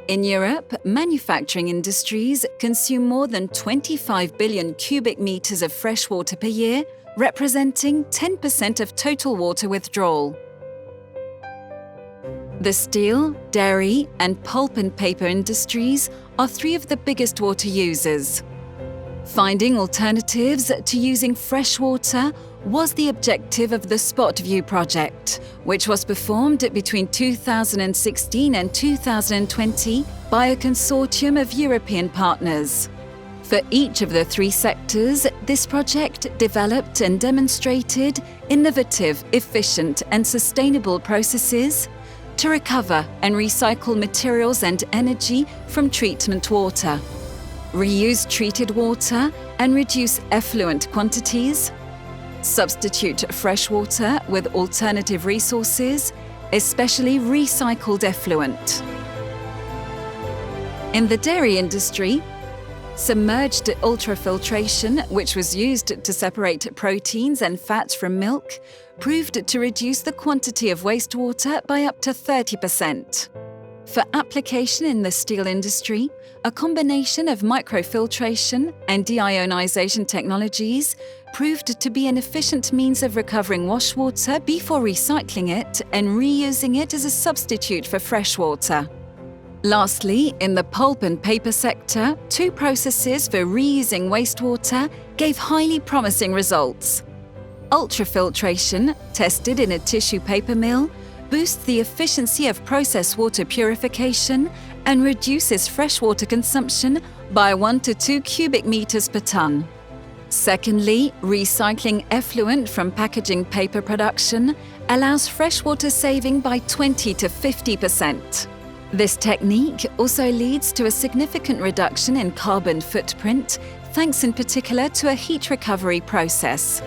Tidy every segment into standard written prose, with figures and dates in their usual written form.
In Europe, manufacturing industries consume more than 25 billion cubic meters of fresh water per year, representing 10% of total water withdrawal. The steel, dairy, and pulp and paper industries are three of the biggest water users. Finding alternatives to using fresh water was the objective of the SpotView project, which was performed between 2016 and 2020 by a consortium of European partners. For each of the three sectors, this project developed and demonstrated innovative, efficient, and sustainable processes to recover and recycle materials and energy from treatment water, reuse treated water and reduce effluent quantities, substitute fresh water with alternative resources, especially recycled effluent. In the dairy industry, submerged ultrafiltration, which was used to separate proteins and fats from milk, proved to reduce the quantity of wastewater by up to 30%. For application in the steel industry, a combination of microfiltration and deionization technologies proved to be an efficient means of recovering wash water before recycling it and reusing it as a substitute for fresh water. Lastly, in the pulp and paper sector, two processes for reusing wastewater gave highly promising results. Ultrafiltration, tested in a tissue paper mill, boosts the efficiency of process water purification and reduces freshwater consumption by 1 to 2 cubic meters per ton. Secondly, recycling effluent from packaging paper production allows freshwater saving by 20 to 50%. This technique also leads to a significant reduction in carbon footprint, thanks in particular to a heat recovery process.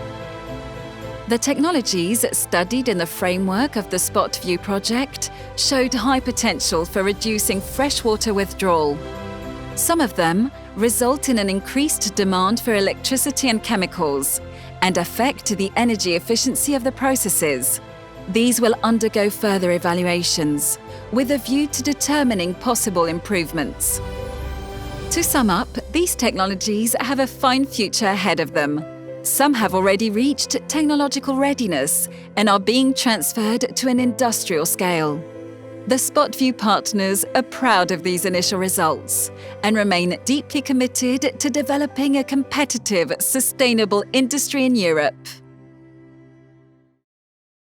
The technologies studied in the framework of the SpotView project showed high potential for reducing freshwater withdrawal. Some of them result in an increased demand for electricity and chemicals and affect the energy efficiency of the processes. These will undergo further evaluations, with a view to determining possible improvements. To sum up, these technologies have a fine future ahead of them. Some have already reached technological readiness and are being transferred to an industrial scale. The SpotView partners are proud of these initial results and remain deeply committed to developing a competitive, sustainable industry in Europe.